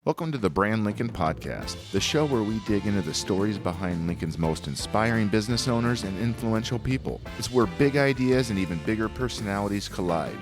Welcome to the Brand Lincoln Podcast, the show where we dig into the stories behind Lincoln's most inspiring business owners and influential people. It's where big ideas and even bigger personalities collide.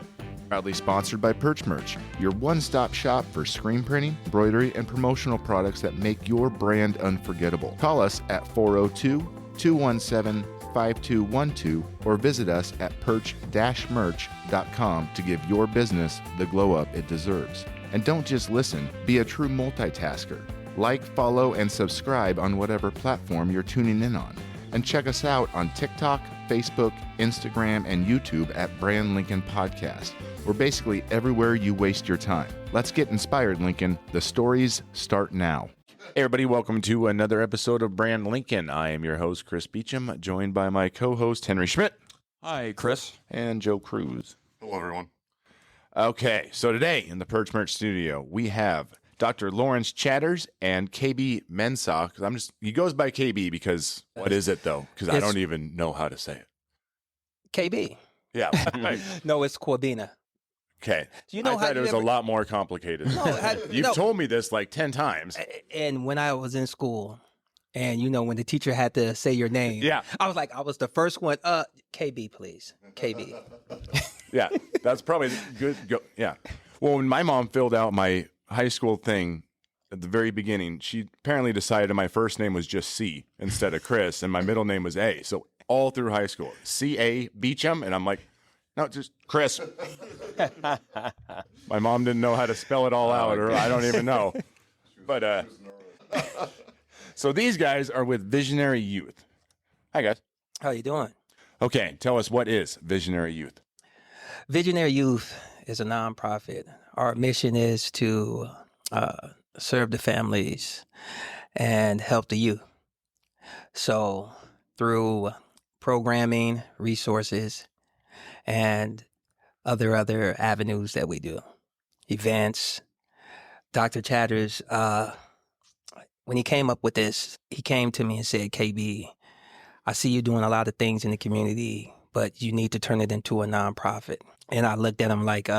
Proudly sponsored by Perch Merch, your one-stop shop for screen printing, embroidery, and promotional products that make your brand unforgettable. Call us at 402-217-5212 or visit us at perch-merch.com to give your business the glow-up it deserves. And don't just listen, be a true multitasker. Like, follow, and subscribe on whatever platform you're tuning in on. And check us out on TikTok, Facebook, Instagram, and YouTube at Brand Lincoln Podcast. We're basically everywhere you waste your time. Let's get inspired, Lincoln. The stories start now. Hey everybody, welcome to another episode of Brand Lincoln. I am your host, Chris Beecham, joined by my co-host, Henry Schmidt. Hi, Chris. And Joe Cruz. Hello, everyone. Okay, so today in the Perch Merch studio, we have Dr. Lawrence Chatters and KB Mensah. He goes by KB because, what is it though? Because I don't even know how to say it. KB. Yeah. No, it's Corbina. Okay. Do you know I thought it was a lot more complicated. You've told me this like 10 times. And when I was in school, and when the teacher had to say your name, I was the first one. KB, please. KB. Yeah, that's probably good. Yeah. Well, when my mom filled out my high school thing at the very beginning, she apparently decided my first name was just C instead of Chris, and my middle name was A. So all through high school, C.A. Beecham, and I'm like, no, just Chris. My mom didn't know how to spell it all out, or I don't even know. But so these guys are with Visionary Youth. Hi, guys. How you doing? Okay, tell us, what is Visionary Youth? Visionary Youth is a nonprofit. Our mission is to serve the families and help the youth. So through programming, resources, and other avenues that we do, events. Dr. Chatters, when he came up with this, he came to me and said, KB, I see you doing a lot of things in the community, but you need to turn it into a nonprofit. And I looked at him like,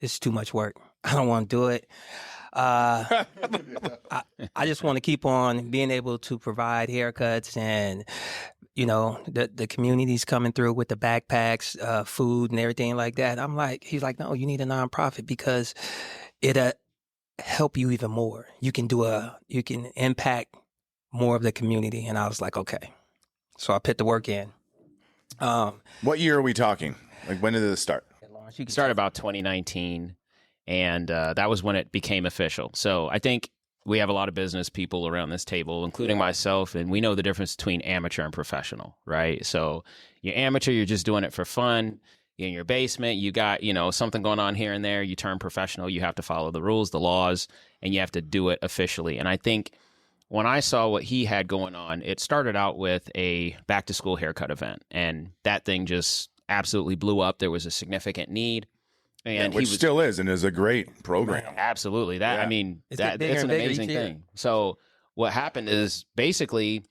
it's too much work. I don't want to do it. I just want to keep on being able to provide haircuts and, the community's coming through with the backpacks, food and everything like that. He's like, no, you need a nonprofit because it help you even more. You can impact more of the community. And I was like, okay. So I put the work in. What year are we talking? Like, when did this start? It started about 2019, and that was when it became official. So I think we have a lot of business people around this table, including myself, and we know the difference between amateur and professional, right? So you're amateur, you're just doing it for fun. In your basement, you got, something going on here and there. You turn professional, you have to follow the rules, the laws, and you have to do it officially. And I think when I saw what he had going on, it started out with a back-to-school haircut event, and that thing just absolutely blew up. There was a significant need. And which still is, and is a great program. Absolutely. That's an amazing thing. So what happened is basically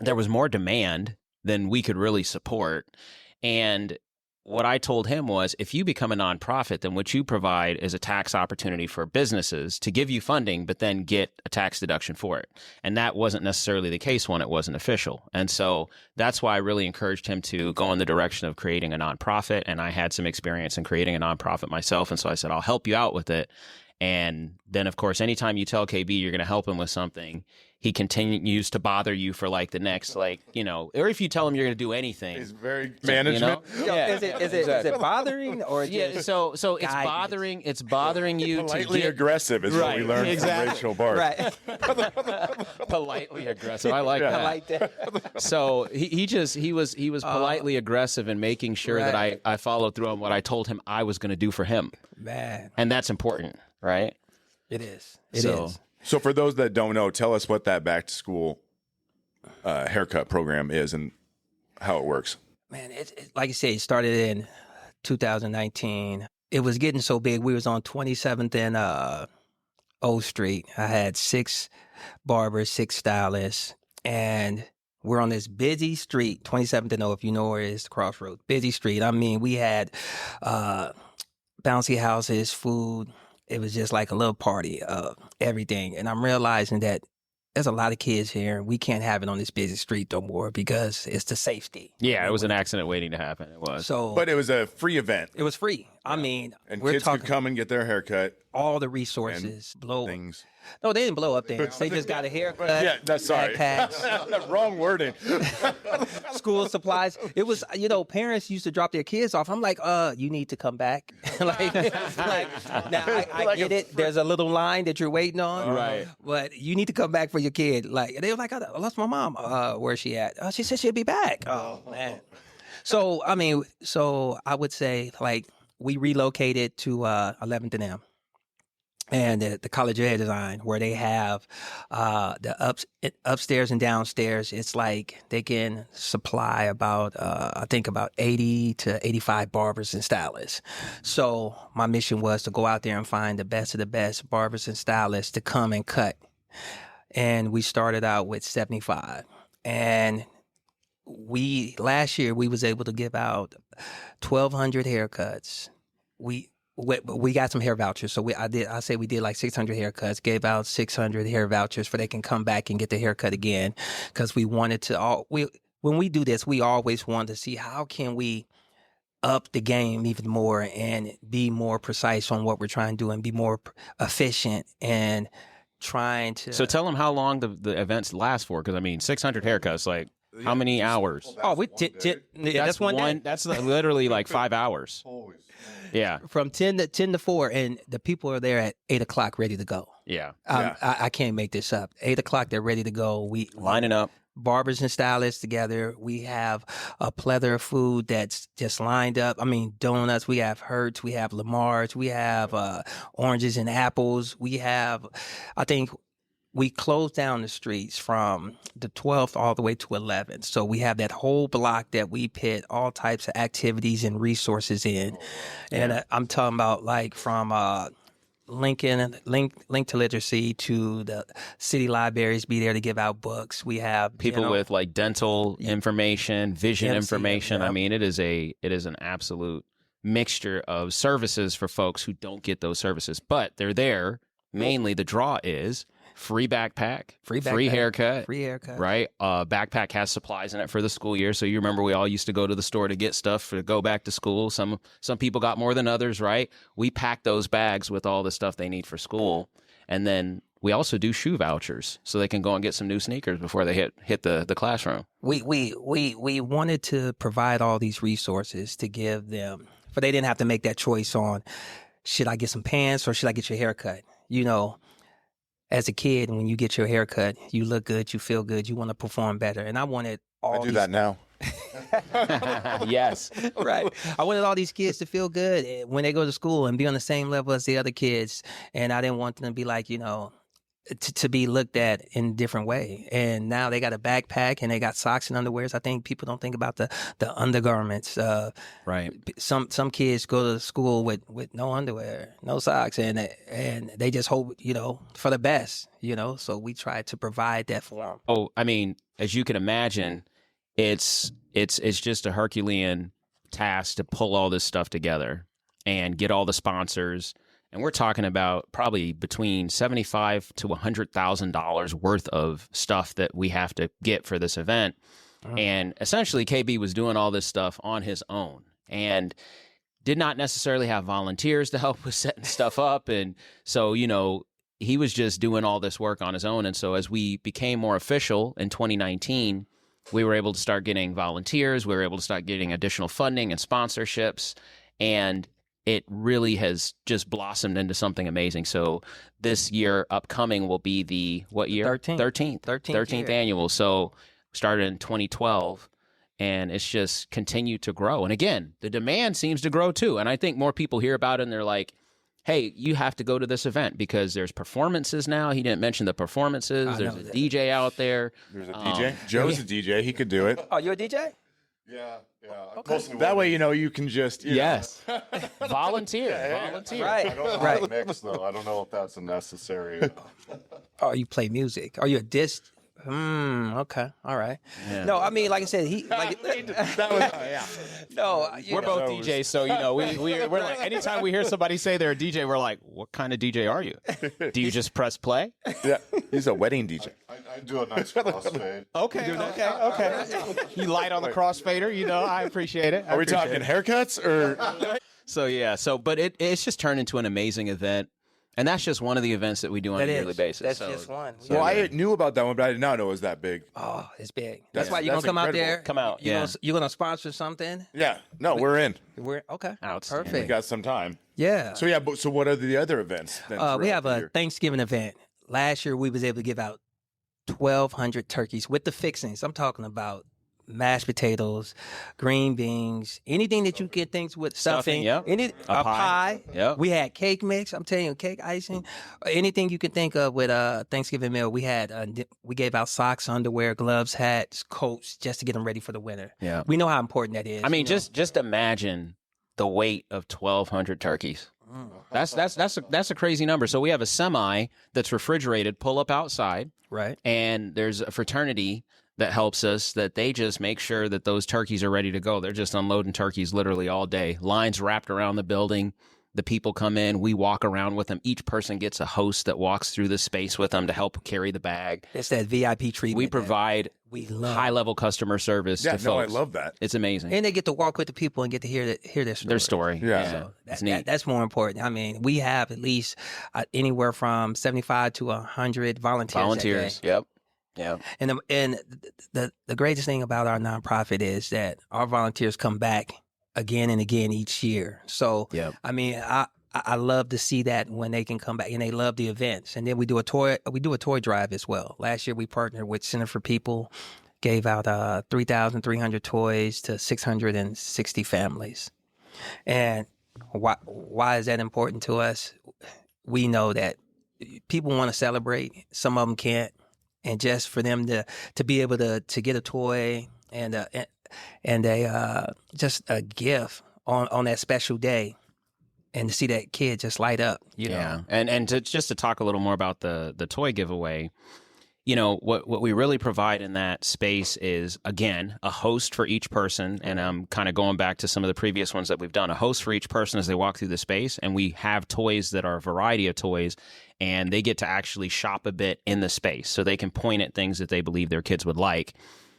there was more demand than we could really support. And what I told him was, if you become a nonprofit, then what you provide is a tax opportunity for businesses to give you funding, but then get a tax deduction for it. And that wasn't necessarily the case when it wasn't official. And so that's why I really encouraged him to go in the direction of creating a nonprofit. And I had some experience in creating a nonprofit myself. And so I said, I'll help you out with it. And then, of course, anytime you tell KB you're going to help him with something, he continues to bother you for like the next, or if you tell him you're going to do anything. He's very management. Yeah. Is it bothering or just so it's bothering you. Politely aggressive is what we learned from Rachel Bart. Right. Politely aggressive. I like that. I like that. So he was politely aggressive in making sure that I followed through on what I told him I was going to do for him. Man. And that's important, right? It is. It is. So for those that don't know, tell us what that back to school haircut program is and how it works. Man, it like I said, it started in 2019. It was getting so big. We was on 27th and O Street. I had 6 barbers, 6 stylists, and we're on this busy street, 27th and O, if you know where it is, the crossroads. Busy street. I mean, we had bouncy houses, food, it was just like a little party of everything. And I'm realizing that there's a lot of kids here, and we can't have it on this busy street no more because it's the safety. Yeah, it was an accident waiting to happen. It was. So, but it was a free event. It was free. I mean, and we're kids talking could come and get their haircut. all the resources, Things. No, they didn't blow up things. They just got a haircut. Yeah, that's sorry. Backpacks. Wrong wording. School supplies. It was, parents used to drop their kids off. I'm like, you need to come back. like, now I get it. There's a little line that you're waiting on. Right. But you need to come back for your kid. Like, they were like, I lost my mom. Where's she at? She said she'll be back. Oh, man. So, I would say, like, we relocated to 11th and M. And the College of Hair Design, where they have the upstairs and downstairs. It's like they can supply about, I think about 80 to 85 barbers and stylists. So my mission was to go out there and find the best of the best barbers and stylists to come and cut. And we started out with 75. And last year, we was able to give out 1,200 haircuts. We got some hair vouchers, so we did like 600 haircuts, gave out 600 hair vouchers for they can come back and get the haircut again, because we wanted to. When we do this, we always want to see how can we up the game even more and be more precise on what we're trying to do and be more efficient and trying to. So tell them how long the events last for, because 600 haircuts, like how many hours? Oh, that's one day. That's literally like 5 hours. Yeah, from 10 to 4, and the people are there at 8 o'clock ready to go. Yeah, I can't make this up. 8 o'clock, they're ready to go. We lining up. Barbers and stylists together. We have a plethora of food that's just lined up. Donuts. We have Hertz. We have Lamar's. We have oranges and apples. We have, I think, we closed down the streets from the 12th all the way to 11th. So we have that whole block that we put all types of activities and resources in. And I'm talking about like from link to literacy to the city libraries be there to give out books. We have people with like dental information, vision information. Yeah. It is an absolute mixture of services for folks who don't get those services, but they're there. Mainly the draw is free backpack, free haircut, right? Backpack has supplies in it for the school year. So you remember we all used to go to the store to get stuff to go back to school. Some people got more than others, right? We pack those bags with all the stuff they need for school. And then we also do shoe vouchers so they can go and get some new sneakers before they hit the classroom. We wanted to provide all these resources to give them, but they didn't have to make that choice on, should I get some pants or should I get your haircut? As a kid, when you get your haircut, you look good, you feel good, you want to perform better. And I wanted all I do that now. Yes. Right. I wanted all these kids to feel good when they go to school and be on the same level as the other kids. And I didn't want them to be like, to be looked at in a different way. And now they got a backpack and they got socks and underwears. I think people don't think about the undergarments. Right. Some kids go to school with no underwear, no socks, and they just hope, for the best, So we try to provide that for them. Oh, as you can imagine, it's just a Herculean task to pull all this stuff together and get all the sponsors. And we're talking about probably between $75,000 to $100,000 worth of stuff that we have to get for this event. And essentially, KB was doing all this stuff on his own and did not necessarily have volunteers to help with setting stuff up. And so, he was just doing all this work on his own. And so as we became more official in 2019, we were able to start getting volunteers. We were able to start getting additional funding and sponsorships. And it really has just blossomed into something amazing. So this year upcoming will be the, what year? 13th annual. So started in 2012, and it's just continued to grow. And again, the demand seems to grow too. And I think more people hear about it and they're like, hey, you have to go to this event because there's performances now. He didn't mention the performances. There's a DJ out there. There's a DJ. Joe's a DJ. He could do it. Oh, you're a DJ? Yeah. Okay. That way, you can just yes, volunteer. Right. I don't know how to mix though. I don't know if that's a necessary. Oh, you play music? Are you a disc Okay. All right. Yeah. No, I mean, like I said, That was, yeah. no, We're both DJs, so we're like, anytime we hear somebody say they're a DJ, we're like, what kind of DJ are you? Do you just press play? Yeah, he's a wedding DJ. I do a nice crossfade. Okay. You light on the crossfader, I appreciate it. Are we talking haircuts or? But it's just turned into an amazing event. And that's just one of the events that we do on a yearly basis. That's just one. Well, I knew about that one, but I did not know it was that big. Oh, it's big. That's why you're going to come incredible. out there. Come out, You're going to sponsor something. Yeah, no, we're in. We're okay. Outstanding. We Perfect. got some time. Yeah. So what are the other events? Then We have throughout the a year? Thanksgiving event. Last year, we was able to give out 1,200 turkeys with the fixings. I'm talking about mashed potatoes, green beans, anything that you can think with stuffing. Yep. A pie. Yep. We had cake mix. I'm telling you, cake icing, anything you can think of with a Thanksgiving meal. We had we gave out socks, underwear, gloves, hats, coats, just to get them ready for the winter. Yeah. We know how important that is. I mean, just imagine the weight of 1,200 turkeys. That's a crazy number. So we have a semi that's refrigerated, pull up outside, right. and there's a fraternity that helps us, that they just make sure that those turkeys are ready to go. They're just unloading turkeys literally all day. Lines wrapped around the building. The people come in. We walk around with them. Each person gets a host that walks through the space with them to help carry the bag. It's that VIP treatment. We provide high-level customer service to folks. I love that. It's amazing. And they get to walk with the people and get to hear their story. Their story. Yeah. So It's neat. that's more important. I mean, we have at least anywhere from 75 to 100 volunteers. Yep. Yeah. And the greatest thing about our nonprofit is that our volunteers come back again and again each year. So, Yep. I mean, I love to see that when they can come back, and they love the events. And then we do a toy drive as well. Last year we partnered with Center for People, gave out 3,300 toys to 660 families. And why is that important to us? We know that people want to celebrate. Some of them can't. And just for them to be able to get a toy and just a gift on that special day, and to see that kid just light up, you know. And to talk a little more about the toy giveaway, what we really provide in that space is, again, a host for each person. And I'm kind of going back to some of the previous ones that we've done, a host for each person as they walk through the space. And we have toys that are a variety of toys, and they get to actually shop a bit in the space so they can point at things that they believe their kids would like.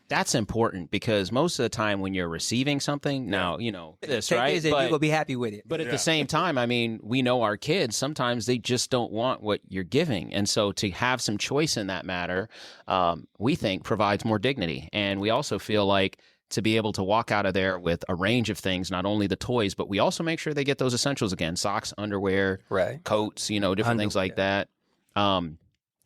That's important because most of the time when you're receiving something, now, this, right? But you're going to be happy with it. But at the same time, I mean, we know our kids, sometimes they just don't want what you're giving. And so to have some choice in that matter, we think provides more dignity. And we also feel like to be able to walk out of there with a range of things, not only the toys, but we also make sure they get those essentials again, socks, underwear, right, coats, different things like that.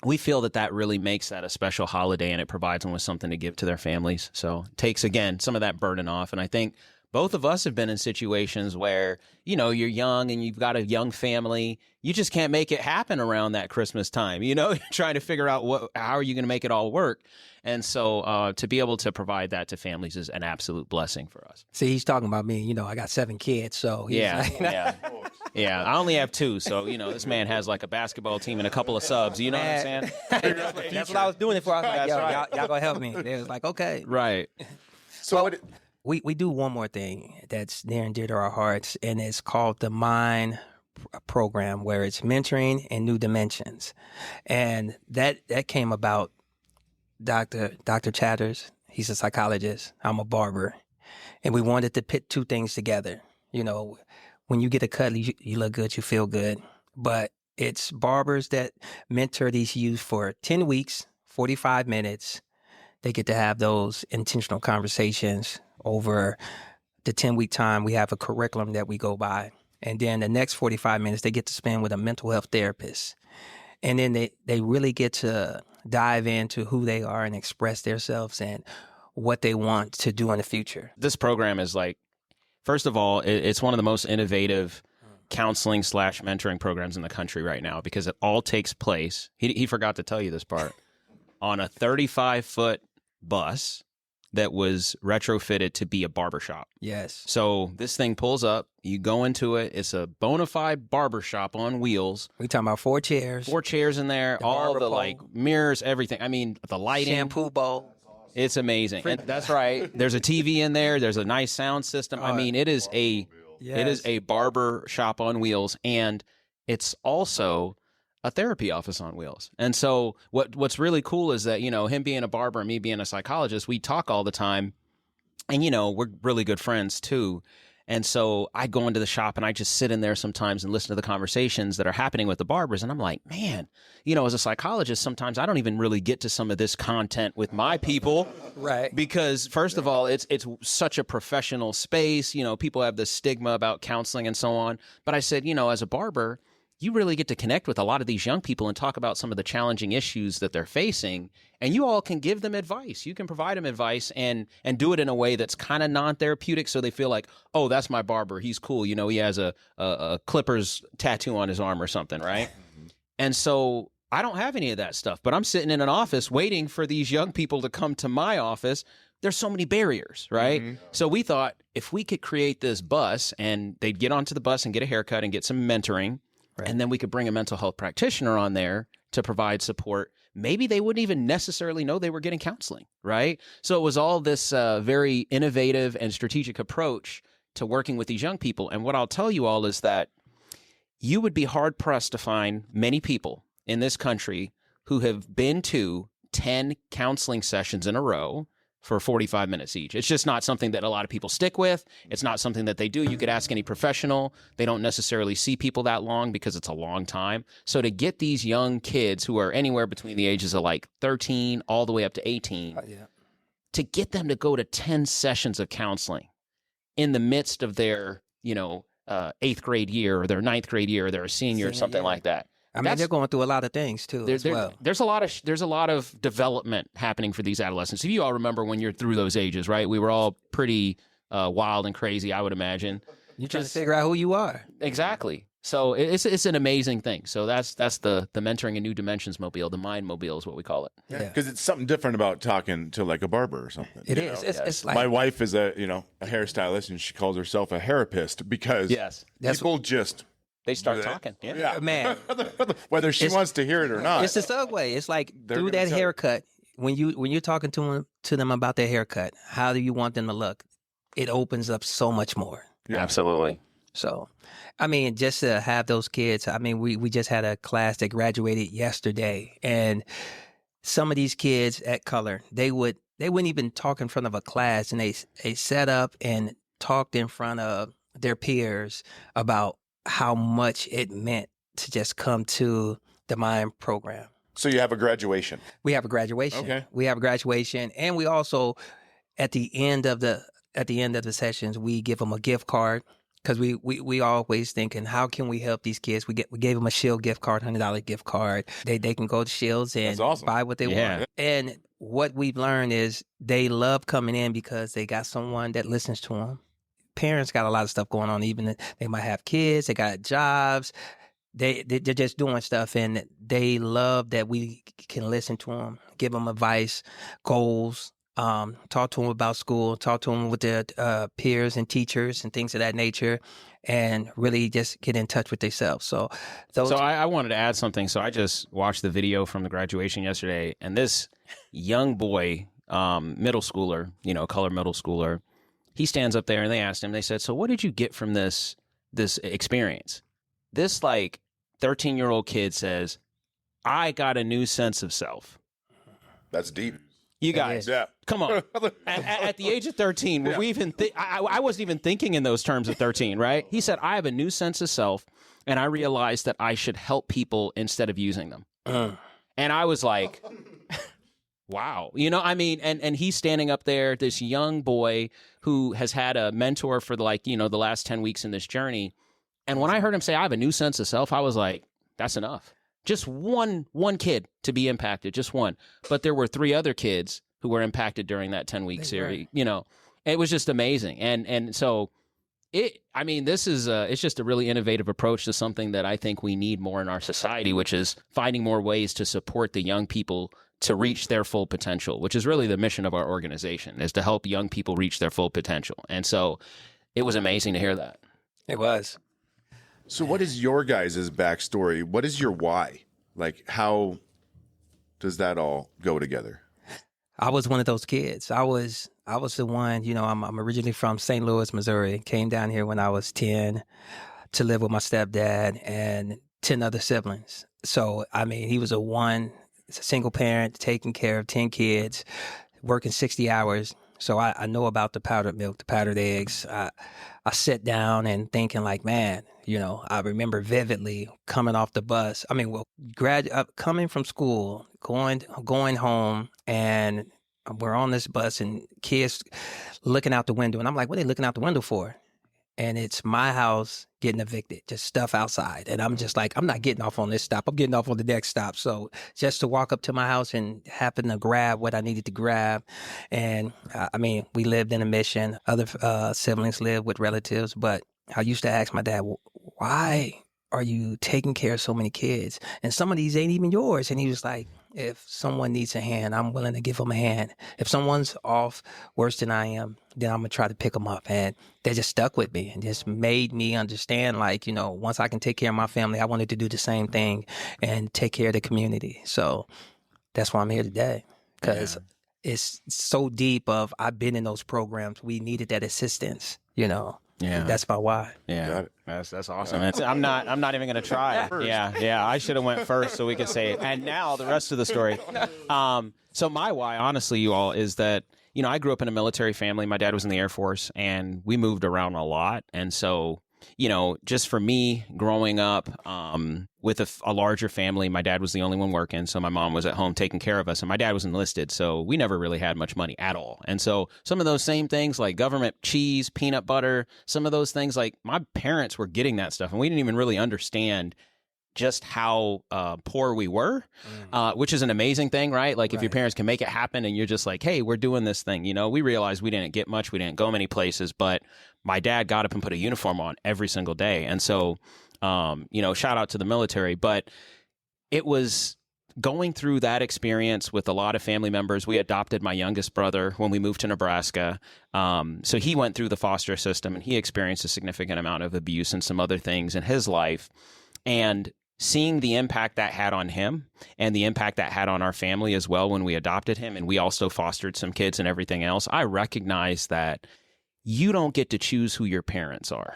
We feel that really makes that a special holiday, and it provides them with something to give to their families. So it takes, again, some of that burden off. And I think both of us have been in situations where, you're young and you've got a young family. You just can't make it happen around that Christmas time. You're trying to figure out how are you going to make it all work. And so to be able to provide that to families is an absolute blessing for us. See, he's talking about me. I got 7 kids, so Yeah, I only have 2, so this man has like a basketball team and a couple of subs. You know what I'm saying? That's what I was doing it for. I was like, y'all gonna help me. They was like, okay, right. So we do one more thing that's near and dear to our hearts, and it's called the Mind program, where it's mentoring in new dimensions, and that came about. Dr. Chatters, he's a psychologist. I'm a barber, and we wanted to pit 2 things together. When you get a cut, you look good, you feel good. But it's barbers that mentor these youth for 10 weeks, 45 minutes. They get to have those intentional conversations over the 10-week time. We have a curriculum that we go by. And then the next 45 minutes, they get to spend with a mental health therapist. And then they really get to dive into who they are and express themselves and what they want to do in the future. This program is first of all, it's one of the most innovative counseling / mentoring programs in the country right now, because it all takes place. He forgot to tell you this part on a 35-foot bus that was retrofitted to be a barbershop. Yes. So this thing pulls up, you go into it. It's a bona fide barbershop on wheels. We talking about 4 chairs. 4 chairs in there, all the pole. like mirrors, everything. I mean, the lighting. Shampoo bowl. It's amazing. And that's right. There's a TV in there. There's a nice sound system. I mean, it is a barber shop on wheels, and it's also a therapy office on wheels. And so what's really cool is that, you know, him being a barber and me being a psychologist, we talk all the time, and, you know, we're really good friends too. And so I go into the shop and I just sit in there sometimes and listen to the conversations that are happening with the barbers. And I'm like, man, you know, as a psychologist, sometimes I don't even really get to some of this content with my people. Right. Because first of all, it's such a professional space. You know, people have this stigma about counseling and so on. But I said, you know, as a barber, you really get to connect with a lot of these young people and talk about some of the challenging issues that they're facing. And you all can give them advice. You can provide them advice and do it in a way that's kind of non-therapeutic, so they feel like, oh, that's my barber. He's cool. You know, he has a Clippers tattoo on his arm or something, right? And so I don't have any of that stuff, but I'm sitting in an office waiting for these young people to come to my office. There's so many barriers, right? Mm-hmm. So we thought if we could create this bus and they'd get onto the bus and get a haircut and get some mentoring, right, and then we could bring a mental health practitioner on there to provide support. Maybe they wouldn't even necessarily know they were getting counseling, right? So it was all this very innovative and strategic approach to working with these young people. And what I'll tell you all is that you would be hard-pressed to find many people in this country who have been to 10 counseling sessions in a row for 45 minutes each. It's just not something that a lot of people stick with. It's not something that they do. You could ask any professional. They don't necessarily see people that long because it's a long time. So to get these young kids who are anywhere between the ages of like 13 all the way up to 18, to get them to go to 10 sessions of counseling in the midst of their, you know, 8th grade year or their 9th grade year or their senior or something like that. I mean, they're going through a lot of things too, as well. There's a lot of development happening for these adolescents. If you all remember when you're through those ages, right? We were all pretty wild and crazy, I would imagine. You're trying to figure out who you are. Exactly. So it's an amazing thing. So that's the Mentoring in New Dimensions mobile, the Mind Mobile is what we call it. Yeah, because it's something different about talking to like a barber or something. It is. It's like my wife is a hairstylist, and she calls herself a hairapist because people just. They start talking. Yeah, man. Whether she wants to hear it or not. It's the segue. It's like through that haircut, when you're talking to them about their haircut, how do you want them to look? It opens up so much more. Yeah. Absolutely. So, I mean, just to have those kids, I mean, we just had a class that graduated yesterday, and some of these kids at Color, they wouldn't even talk in front of a class, and they sat up and talked in front of their peers about how much it meant to just come to the Mind program. So you have a graduation. We have a graduation. Okay. We have a graduation, and we also at the end of the sessions we give them a gift card, because we always thinking, how can we help these kids? We gave them a Shield gift card, $100 gift card. They can go to Shields and buy what they want. And what we've learned is they love coming in because they got someone that listens to them. Parents got a lot of stuff going on. Even they might have kids, they got jobs, they're just doing stuff, and they love that we can listen to them, give them advice, goals, talk to them about school, talk to them with their peers and teachers and things of that nature, and really just get in touch with themselves. So I wanted to add something. So I just watched the video from the graduation yesterday, and this young boy, middle schooler, Color middle schooler, he stands up there and they asked him, they said, so what did you get from this experience? This like 13-year-old kid says, I got a new sense of self. That's deep. You guys, come on. At the age of 13, were we even I wasn't even thinking in those terms at 13, right? He said, I have a new sense of self, and I realized that I should help people instead of using them. And I was like, wow. And he's standing up there, this young boy who has had a mentor for the last 10 weeks in this journey. And when I heard him say, I have a new sense of self, I was like, that's enough. Just one kid to be impacted, just one. But there were 3 other kids who were impacted during that 10-week series. It was just amazing. And so this is it's just a really innovative approach to something that I think we need more in our society, which is finding more ways to support the young people to reach their full potential, which is really the mission of our organization, is to help young people reach their full potential. And so it was amazing to hear that. It was. So what is your guys' backstory? What is your why? Like, how does that all go together? I was one of those kids. I was the one, I'm originally from St. Louis, Missouri. Came down here when I was 10 to live with my stepdad and 10 other siblings. So, I mean, he was a single parent, taking care of 10 kids, working 60 hours. So I know about the powdered milk, the powdered eggs. I sit down and thinking like, man, I remember vividly coming off the bus. I mean, coming from school, going home, and we're on this bus and kids looking out the window. And I'm like, what are they looking out the window for? And it's my house getting evicted, just stuff outside. And I'm just like, I'm not getting off on this stop. I'm getting off on the next stop. So just to walk up to my house and happen to grab what I needed to grab. And we lived in a mission. Other siblings lived with relatives. But I used to ask my dad, why are you taking care of so many kids? And some of these ain't even yours. And he was like, if someone needs a hand, I'm willing to give them a hand. If someone's off worse than I am, then I'm going to try to pick them up. And they just stuck with me and just made me understand, like, once I can take care of my family, I wanted to do the same thing and take care of the community. So that's why I'm here today, because it's so deep of, I've been in those programs. We needed that assistance, Yeah, that's my why. Yeah, that's awesome. I'm not even gonna try. Yeah. I should have went first so we could say it. And now the rest of the story. So my why, honestly, you all, is that I grew up in a military family. My dad was in the Air Force, and we moved around a lot. And so just for me growing up with a larger family, my dad was the only one working. So my mom was at home taking care of us, and my dad was enlisted. So we never really had much money at all. And so some of those same things like government cheese, peanut butter, some of those things, like my parents were getting that stuff, and we didn't even really understand just how poor we were, which is an amazing thing, right? Like if your parents can make it happen and you're just like, hey, we're doing this thing. We realized we didn't get much. We didn't go many places, but my dad got up and put a uniform on every single day. And so, shout out to the military. But it was going through that experience with a lot of family members. We adopted my youngest brother when we moved to Nebraska. So he went through the foster system, and he experienced a significant amount of abuse and some other things in his life. And seeing the impact that had on him and the impact that had on our family as well when we adopted him, and we also fostered some kids and everything else, I recognize that you don't get to choose who your parents are.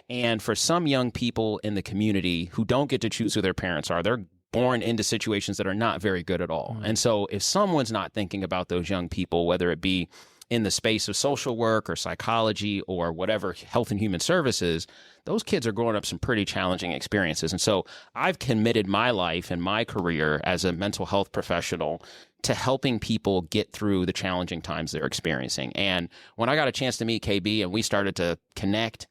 And for some young people in the community who don't get to choose who their parents are, they're born into situations that are not very good at all. And so if someone's not thinking about those young people, whether it be in the space of social work or psychology or whatever, health and human services, those kids are growing up some pretty challenging experiences. And so I've committed my life and my career as a mental health professional to helping people get through the challenging times they're experiencing. And when I got a chance to meet KB and we started to connect,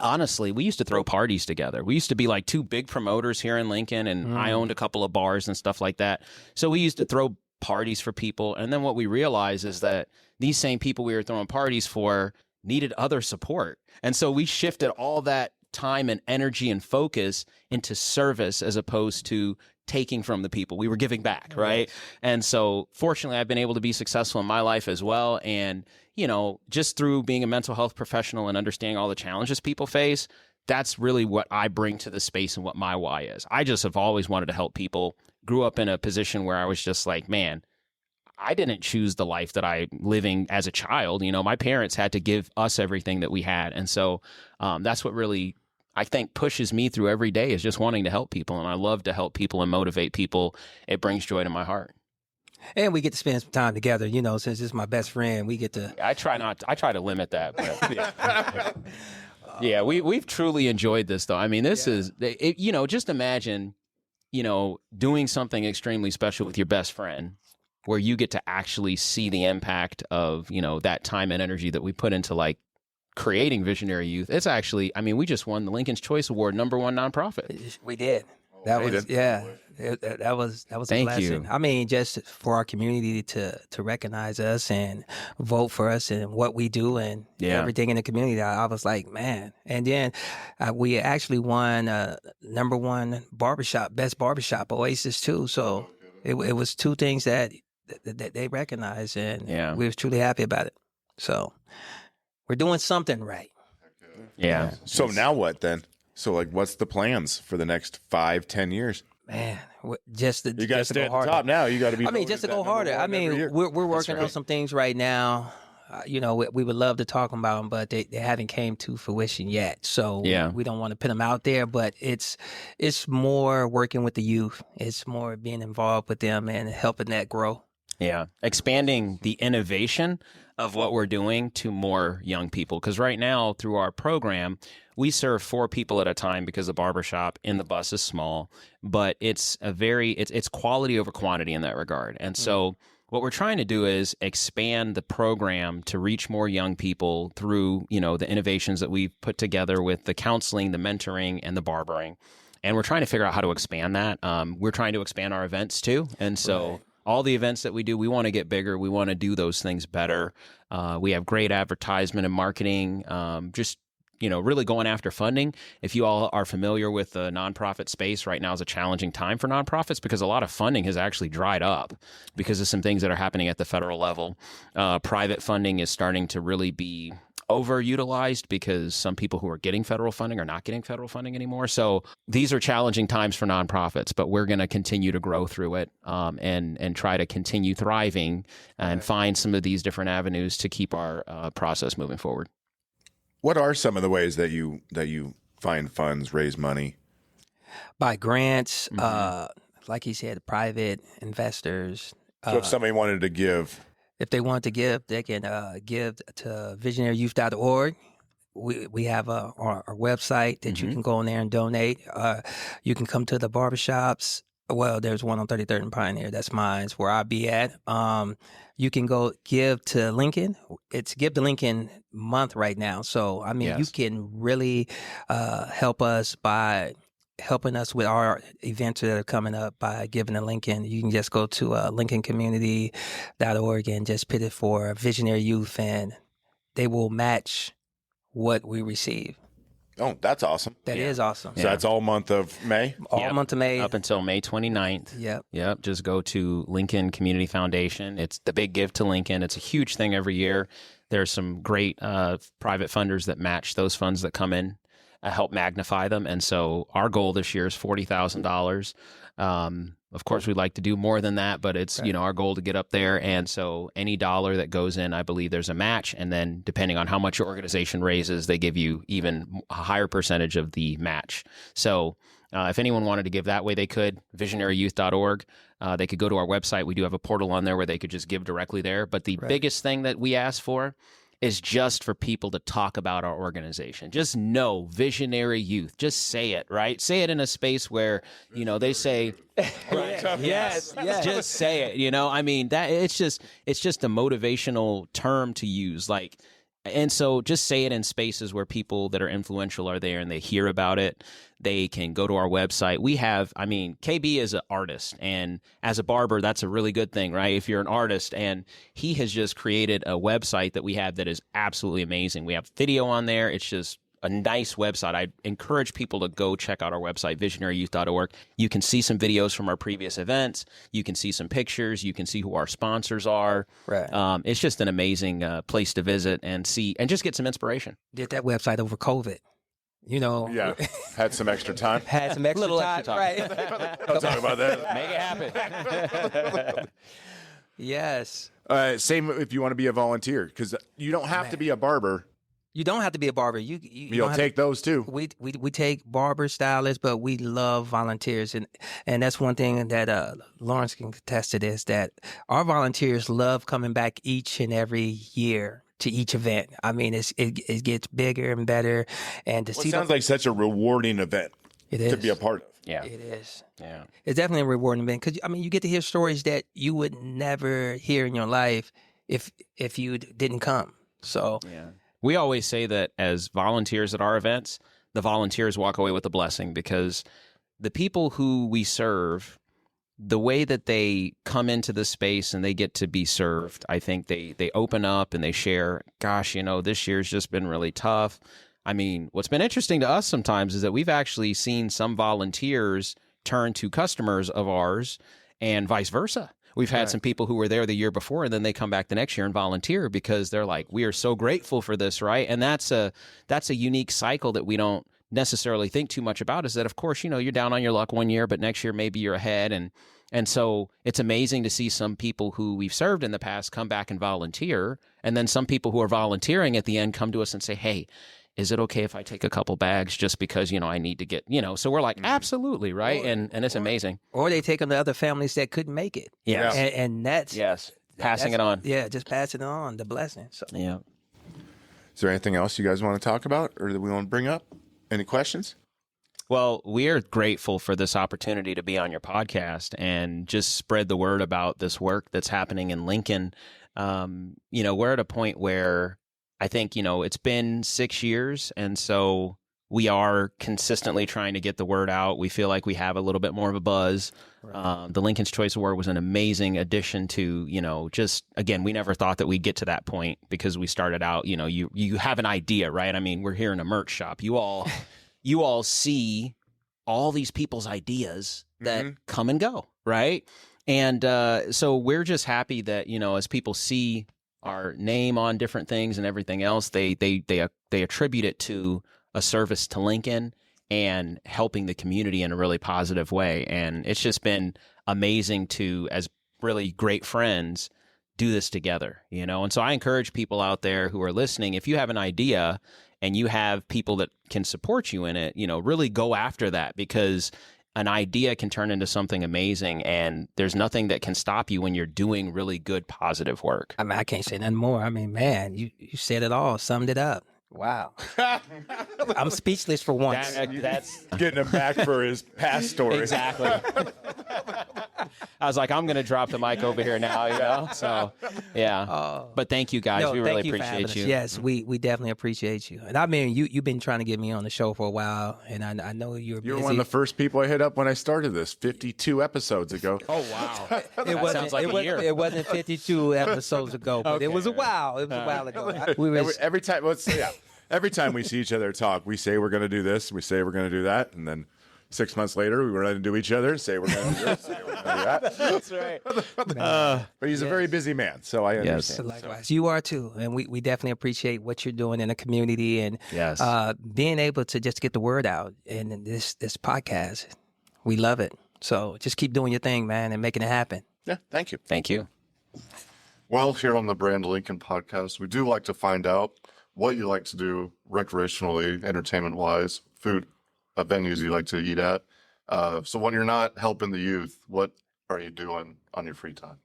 honestly, we used to throw parties together. We used to be like two big promoters here in Lincoln, and I owned a couple of bars and stuff like that. So we used to throw parties for people. And then what we realized is that these same people we were throwing parties for needed other support. And so we shifted all that time and energy and focus into service as opposed to taking from the people. We were giving back, right? And so fortunately, I've been able to be successful in my life as well. And, just through being a mental health professional and understanding all the challenges people face, that's really what I bring to the space and what my why is. I just have always wanted to help people. Grew up in a position where I was just like, man, I didn't choose the life that I'm living as a child. My parents had to give us everything that we had. And so that's what really, I think, pushes me through every day, is just wanting to help people. And I love to help people and motivate people. It brings joy to my heart. And we get to spend some time together, since this is my best friend, we get to... I try to limit that. But yeah, we've truly enjoyed this, though. I mean, this is, just imagine, doing something extremely special with your best friend, where you get to actually see the impact of, that time and energy that we put into like creating Visionary Youth. It's actually, we just won the Lincoln's Choice Award, #1 nonprofit. We did. That was a Thank blessing. you. Just for our community to recognize us and vote for us and what we do and everything in the community. I was like, man. And then we actually won #1 barbershop, best barbershop, Oasis too. So it was two things that they recognized, and we was truly happy about it. So we're doing something right. Yeah. So now what then? So like, what's the plans for the next 5-10 years? Man, You guys stay at the harder. top now. You got to be. I mean, just to go harder. I mean, we're working on some things right now. You know, we would love to talk about them, but they haven't came to fruition yet. So we don't want to put them out there. But it's more working with the youth. It's more being involved with them and helping that grow. Yeah, expanding the innovation of what we're doing to more young people. Because right now, through our program, we serve 4 people at a time because the barbershop in the bus is small. But it's it's quality over quantity in that regard. And so what we're trying to do is expand the program to reach more young people through, the innovations that we've put together with the counseling, the mentoring, and the barbering. And we're trying to figure out how to expand that. We're trying to expand our events too. And so all the events that we do, we want to get bigger. We want to do those things better. We have great advertisement and marketing, really going after funding. If you all are familiar with the nonprofit space, right now is a challenging time for nonprofits because a lot of funding has actually dried up because of some things that are happening at the federal level. Private funding is starting to really be overutilized because some people who are getting federal funding are not getting federal funding anymore. So these are challenging times for nonprofits, but we're going to continue to grow through it and try to continue thriving and find some of these different avenues to keep our process moving forward. What are some of the ways that you find funds, raise money? By grants, like he said, private investors. So if somebody wanted to give. If they want to give, they can give to visionaryyouth.org. We have our website that you can go in there and donate. You can come to the barbershops. Well, there's one on 33rd and Pioneer. That's mine. It's where I'll be at. You can go give to Lincoln. It's Give to Lincoln month right now. So, I mean, you can really help us by helping us with our events that are coming up by giving to Lincoln. You can just go to lincolncommunity.org and just put it for Visionary Youth, and they will match what we receive. Oh, that's awesome. That is awesome. So that's all month of May? All month of May. Up until May 29th. Yep. Just go to Lincoln Community Foundation. It's the big give to Lincoln. It's a huge thing every year. There's some great private funders that match those funds that come in. Help magnify them. And so our goal this year is $40,000. Of course, we'd like to do more than that, but it's, our goal to get up there. And so any dollar that goes in, I believe there's a match. And then depending on how much your organization raises, they give you even a higher percentage of the match. So if anyone wanted to give that way, they could. Visionaryyouth.org. They could go to our website. We do have a portal on there where they could just give directly there. But the biggest thing that we ask for is just for people to talk about our organization. Just know Visionary Youth. Just say it, right? Say it in a space where, they say, yes, just say it. I mean, that it's just a motivational term to use. And so just say it in spaces where people that are influential are there and they hear about it. They can go to our website. KB is an artist, and as a barber, that's a really good thing, right? If you're an artist, and he has just created a website that we have that is absolutely amazing. We have video on there. It's just a nice website. I encourage people to go check out our website, visionaryyouth.org. You can see some videos from our previous events. You can see some pictures. You can see who our sponsors are. Right. It's just an amazing place to visit and see and just get some inspiration. Did that website over COVID. Yeah, had some extra time. Had some extra time. Right. Don't talk about that. Make it happen. Yes. Same if you want to be a volunteer, because you don't have to be a barber. You don't have to be a barber. You'll take those too. We take barber stylists, but we love volunteers, and that's one thing that Lawrence can attest to this, that our volunteers love coming back each and every year to each event. I mean, it gets bigger and better, and It sounds like such a rewarding event. It is to be a part of. Yeah, it is. Yeah, it's definitely a rewarding event because you get to hear stories that you would never hear in your life if you didn't come. So yeah. We always say that as volunteers at our events, the volunteers walk away with a blessing because the people who we serve, the way that they come into the space and they get to be served, I think they open up and they share, gosh, this year's just been really tough. I mean, what's been interesting to us sometimes is that we've actually seen some volunteers turn to customers of ours and vice versa. We've had some people who were there the year before, and then they come back the next year and volunteer because they're like, we are so grateful for this, right? And that's a unique cycle that we don't necessarily think too much about, is that, of course, you're down on your luck one year, but next year maybe you're ahead. And so it's amazing to see some people who we've served in the past come back and volunteer, and then some people who are volunteering at the end come to us and say, hey, is it okay if I take a couple bags just because, I need to get, so we're like, absolutely, right? And it's amazing. Or they take them to other families that couldn't make it. Yeah. And that's... Yes, passing it on. Yeah, just passing it on, the blessing. So. Yeah. Is there anything else you guys want to talk about or that we want to bring up? Any questions? Well, we are grateful for this opportunity to be on your podcast and just spread the word about this work that's happening in Lincoln. We're at a point where I think, it's been 6 years, and so we are consistently trying to get the word out. We feel like we have a little bit more of a buzz. Right. The Lincoln's Choice Award was an amazing addition to, just, again, we never thought that we'd get to that point because we started out, you have an idea, right? I mean, we're here in a merch shop. You all see all these people's ideas that come and go, right? And so we're just happy that, as people see our name on different things and everything else, they attribute it to a service to Lincoln and helping the community in a really positive way. And it's just been amazing to, as really great friends, do this together, And so I encourage people out there who are listening, if you have an idea and you have people that can support you in it, really go after that, because an idea can turn into something amazing, and there's nothing that can stop you when you're doing really good, positive work. I mean, I can't say nothing more. I mean, man, you said it all, summed it up. Wow. I'm speechless for once. That's getting him back for his past story. Exactly. I was like, I'm going to drop the mic over here now, So, yeah. But thank you, guys. We really appreciate you. Yes, we definitely appreciate you. And I mean, you've been trying to get me on the show for a while, and I know you're busy. You were one of the first people I hit up when I started this 52 episodes ago. Oh, wow. Sounds like a year. It wasn't 52 episodes ago, but it was a while. It was a while ago. Every time, every time we see each other talk, we say we're going to do this, we say we're going to do that, and then 6 months later, we run into each other and say we're going to do this, say we're going to do that. That's right. But he's a very busy man, so I understand. Yes. Likewise, you are too, and we definitely appreciate what you're doing in the community, and being able to just get the word out in this podcast. We love it. So just keep doing your thing, man, and making it happen. Yeah, thank you. Thank you. Well, here on the Brand Lincoln podcast, we do like to find out what you like to do recreationally, entertainment-wise, food venues you like to eat at. So when you're not helping the youth, what are you doing on your free time?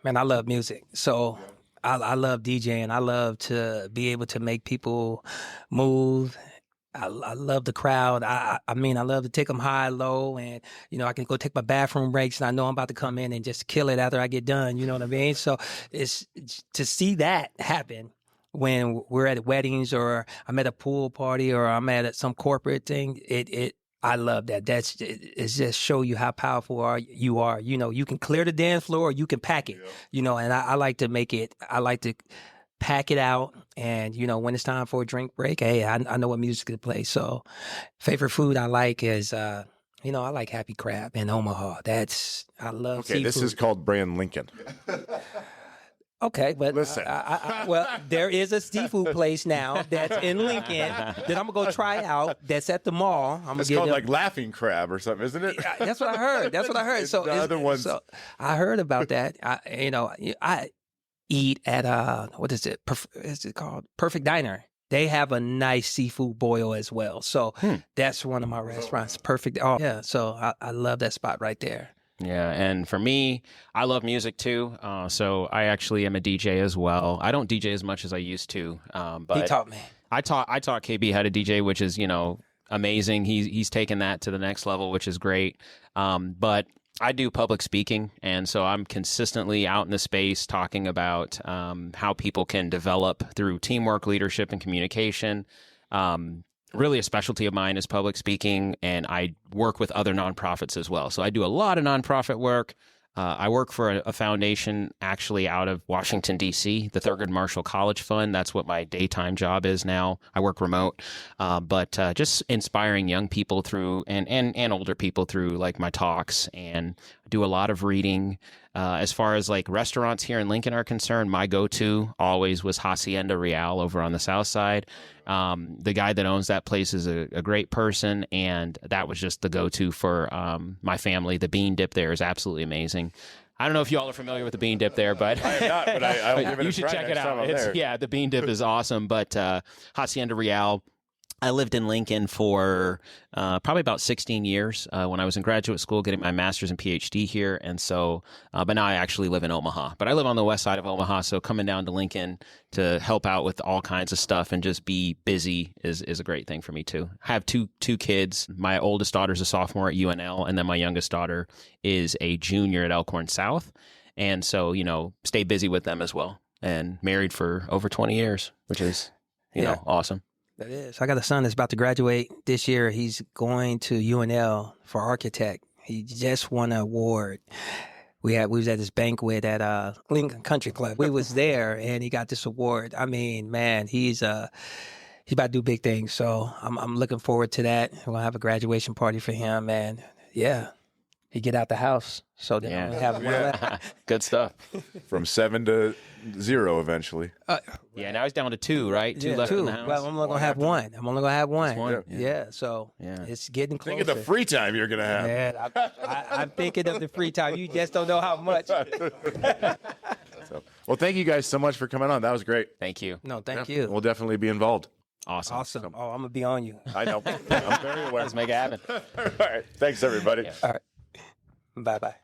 Man, I love music. So I love DJing. I love to be able to make people move. I love the crowd. I mean, I love to take them high, low, and, I can go take my bathroom breaks, and I know I'm about to come in and just kill it after I get done. You know what I mean? So it's to see that happen when we're at weddings, or I'm at a pool party, or I'm at some corporate thing. I love that. It's just show you how powerful you are. You can clear the dance floor, or you can pack it. And I like to make it. I like to pack it out, and when it's time for a drink break, hey, I know what music to play. So, favorite food I like is I like Happy Crab in Omaha. I love seafood. This is called Brand Lincoln. Okay, but listen. Well, there is a seafood place now that's in Lincoln that I'm gonna go try out. That's at the mall. It's called like Laughing Crab or something, isn't it? That's what I heard. So the other ones. So I heard about that. I eat at what is it? Is it called Perfect Diner? They have a nice seafood boil as well. So that's one of my restaurants. Perfect. Oh yeah. So I love that spot right there. Yeah, and for me, I love music too. So I actually am a DJ as well. I don't DJ as much as I used to, but he taught me. I taught KB how to DJ, which is amazing. He's taken that to the next level, which is great. But I do public speaking, and so I'm consistently out in the space talking about how people can develop through teamwork, leadership, and communication. Really, a specialty of mine is public speaking, and I work with other nonprofits as well. So I do a lot of nonprofit work. I work for a foundation actually out of Washington, D.C., the Thurgood Marshall College Fund. That's what my daytime job is now. I work remote, but just inspiring young people through and older people through like my talks and do a lot of reading. As far as like restaurants here in Lincoln are concerned, my go-to always was Hacienda Real over on the south side. The guy that owns that place is a great person, and that was just the go-to for my family. The bean dip there is absolutely amazing. I don't know if you all are familiar with the bean dip there, but I am not. But I will give it you a should try check it next time out. I'm there. Yeah, the bean dip is awesome. But Hacienda Real, I lived in Lincoln for probably about 16 years when I was in graduate school, getting my master's and PhD here. And so, but now I actually live in Omaha. But I live on the west side of Omaha, so coming down to Lincoln to help out with all kinds of stuff and just be busy is a great thing for me too. I have two kids. My oldest daughter's a sophomore at UNL, and then my youngest daughter is a junior at Elkhorn South. And so, stay busy with them as well. And married for over 20 years, which is, you know, awesome. That is. I got a son that's about to graduate this year. He's going to UNL for architect. He just won an award. We was at this banquet at Lincoln Country Club. We was there, and he got this award. I mean, man, he's about to do big things. So I'm looking forward to that. We're gonna have a graduation party for him, and he get out the house. So then we have one left. Good stuff. From 7 to 0 eventually. Now he's down to 2, right? Two left in the house. Well, I'm only gonna have one. I'm only gonna have one. one. So it's getting closer. Think of the free time you're going to have. Man, I'm thinking of the free time. You just don't know how much. Well, thank you guys so much for coming on. That was great. Thank you. No, thank you. We'll definitely be involved. Awesome. Oh, I'm gonna be on you. I know. I'm very aware. Let's make it happen. All right. Thanks, everybody. All right. Bye-bye.